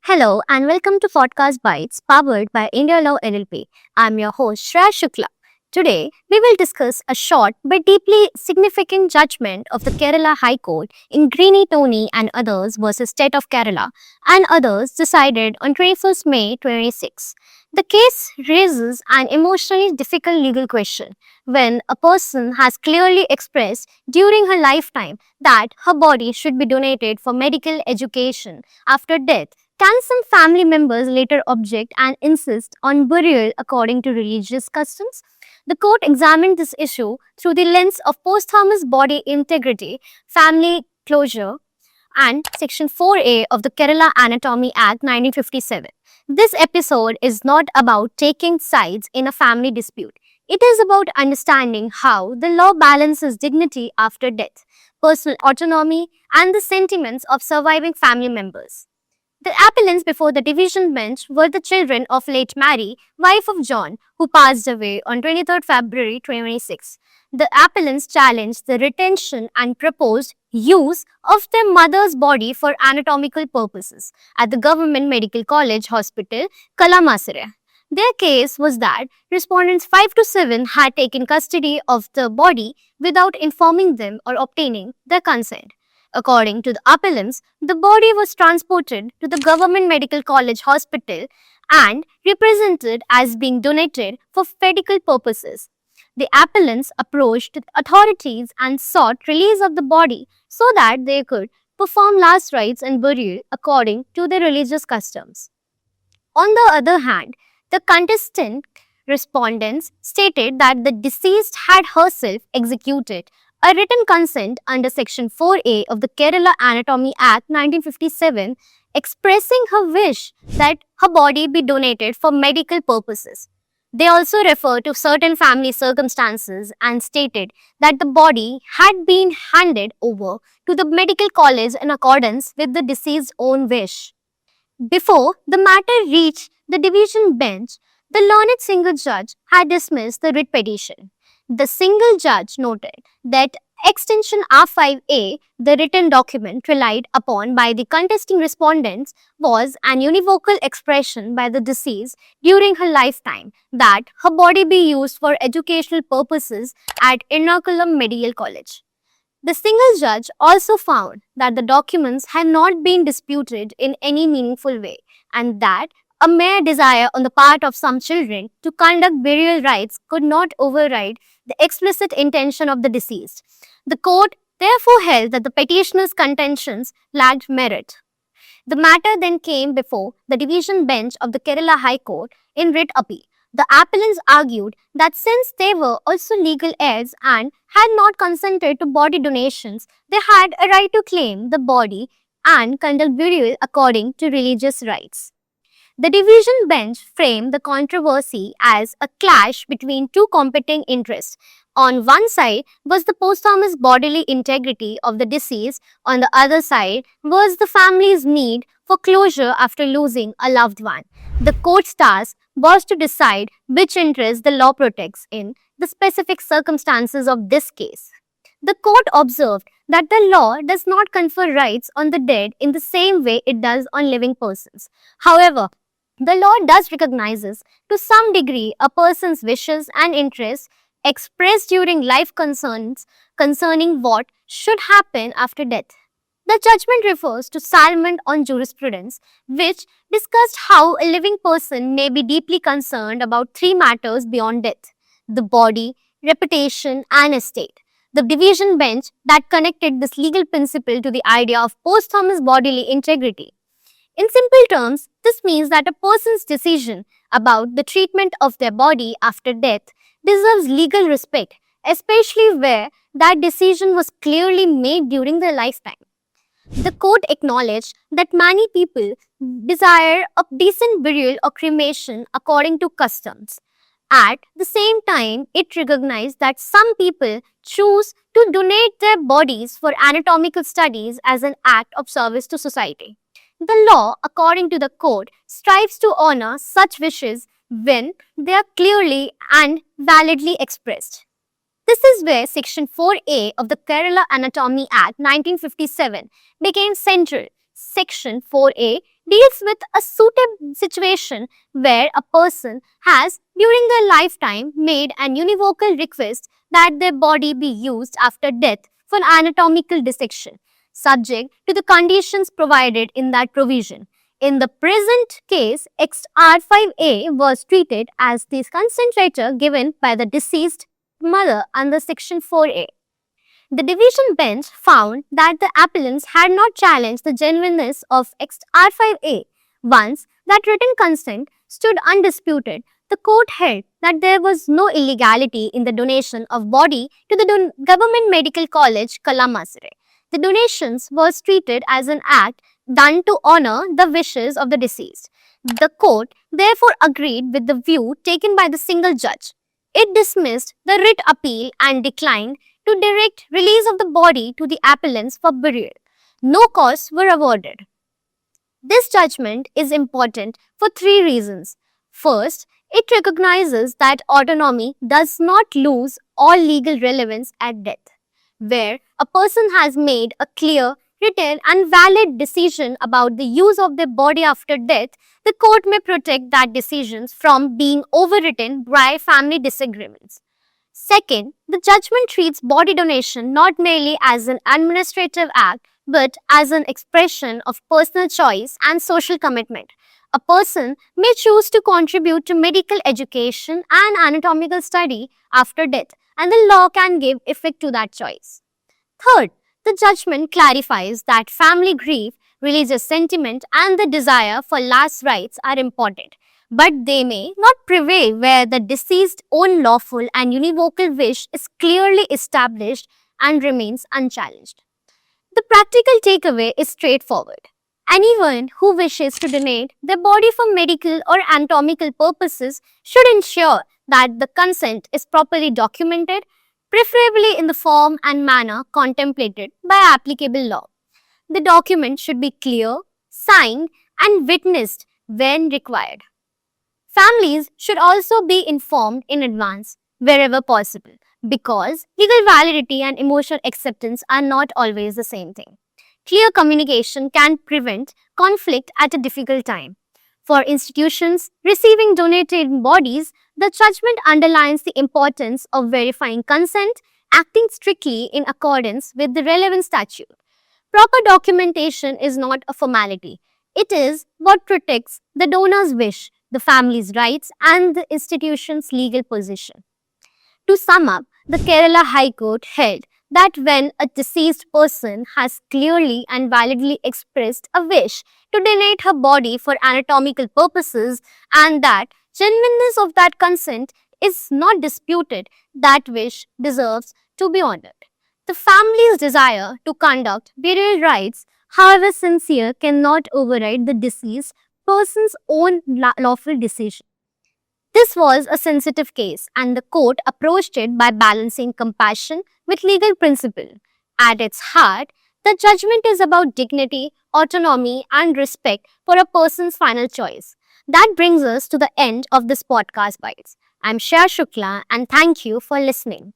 Hello and welcome to Podcast Bites powered by India Law LLP. I'm your host Shreya Shukla. Today, we will discuss a short but deeply significant judgment of the Kerala High Court in Greeny Tony and others versus State of Kerala and others decided on 21st May 26. The case raises an emotionally difficult legal question when a person has clearly expressed during her lifetime that her body should be donated for medical education after death. Can some family members later object and insist on burial according to religious customs? The court examined this issue through the lens of posthumous body integrity, family closure, and Section 4A of the Kerala Anatomy Act 1957. This episode is not about taking sides in a family dispute. It is about understanding how the law balances dignity after death, personal autonomy, and the sentiments of surviving family members. The appellants before the division bench were the children of late Mary, wife of John, who passed away on 23rd February 2026. The appellants challenged the retention and proposed use of their mother's body for anatomical purposes at the Government Medical College Hospital, Kalamasire. Their case was that respondents 5 to 7 had taken custody of the body without informing them or obtaining their consent. According to the appellants, the body was transported to the Government Medical College Hospital and represented as being donated for medical purposes. The appellants approached the authorities and sought release of the body so that they could perform last rites and burial according to their religious customs. On the other hand, the contestant respondents stated that the deceased had herself executed a written consent under Section 4A of the Kerala Anatomy Act 1957 expressing her wish that her body be donated for medical purposes. They also referred to certain family circumstances and stated that the body had been handed over to the medical college in accordance with the deceased's own wish. Before the matter reached the division bench, the learned single judge had dismissed the writ petition. The single judge noted that extension R5A, the written document relied upon by the contesting respondents, was an univocal expression by the deceased during her lifetime that her body be used for educational purposes at Ernakulam Medical College. The single judge also found that the documents had not been disputed in any meaningful way and that a mere desire on the part of some children to conduct burial rites could not override the explicit intention of the deceased. The court therefore held that the petitioner's contentions lacked merit. The matter then came before the division bench of the Kerala High Court in writ appeal. The appellants argued that since they were also legal heirs and had not consented to body donations, they had a right to claim the body and conduct burial according to religious rites. The division bench framed the controversy as a clash between two competing interests. On one side was the posthumous bodily integrity of the deceased, on the other side was the family's need for closure after losing a loved one. The court's task was to decide which interest the law protects in the specific circumstances of this case. The court observed that the law does not confer rights on the dead in the same way it does on living persons. However, the law does recognizes to some degree a person's wishes and interests expressed during life concerning what should happen after death. The judgment refers to Salmond on jurisprudence, which discussed how a living person may be deeply concerned about three matters beyond death: the body, reputation, and estate. The division bench that connected this legal principle to the idea of posthumous bodily integrity. In simple terms, this means that a person's decision about the treatment of their body after death deserves legal respect, especially where that decision was clearly made during their lifetime. The court acknowledged that many people desire a decent burial or cremation according to customs. At the same time, it recognized that some people choose to donate their bodies for anatomical studies as an act of service to society. The law, according to the court, strives to honor such wishes when they are clearly and validly expressed. This is where Section 4A of the Kerala Anatomy Act 1957 became central. Section 4A deals with a suitable situation where a person has, during their lifetime, made an univocal request that their body be used after death for anatomical dissection, subject to the conditions provided in that provision. In the present case, XR5A was treated as the consent letter given by the deceased mother under Section 4A. The division bench found that the appellants had not challenged the genuineness of XR5A. Once that written consent stood undisputed, the court held that there was no illegality in the donation of body to the Government Medical College, Kalamasere. The donations was treated as an act done to honor the wishes of the deceased. The court therefore agreed with the view taken by the single judge. It dismissed the writ appeal and declined to direct release of the body to the appellants for burial. No costs were awarded. This judgment is important for three reasons. First, it recognizes that autonomy does not lose all legal relevance at death. Where a person has made a clear, written and valid decision about the use of their body after death, the court may protect that decisions from being overwritten by family disagreements. Second, the judgment treats body donation not merely as an administrative act but as an expression of personal choice and social commitment. A person may choose to contribute to medical education and anatomical study after death, and the law can give effect to that choice. Third, the judgment clarifies that family grief, religious sentiment, and the desire for last rites are important, but they may not prevail where the deceased's own lawful and univocal wish is clearly established and remains unchallenged. The practical takeaway is straightforward. Anyone who wishes to donate their body for medical or anatomical purposes should ensure that the consent is properly documented, preferably in the form and manner contemplated by applicable law. The document should be clear, signed, and witnessed when required. Families should also be informed in advance wherever possible because legal validity and emotional acceptance are not always the same thing. Clear communication can prevent conflict at a difficult time. For institutions receiving donated bodies, the judgment underlines the importance of verifying consent, acting strictly in accordance with the relevant statute. Proper documentation is not a formality. It is what protects the donor's wish, the family's rights, and the institution's legal position. To sum up, the Kerala High Court held that when a deceased person has clearly and validly expressed a wish to donate her body for anatomical purposes and that genuineness of that consent is not disputed, that wish deserves to be honored. The family's desire to conduct burial rites, however sincere, cannot override the deceased person's own lawful decision. This was a sensitive case, and the court approached it by balancing compassion with legal principle. At its heart, the judgment is about dignity, autonomy, and respect for a person's final choice. That brings us to the end of this podcast bites. I'm Shreya Shukla, and thank you for listening.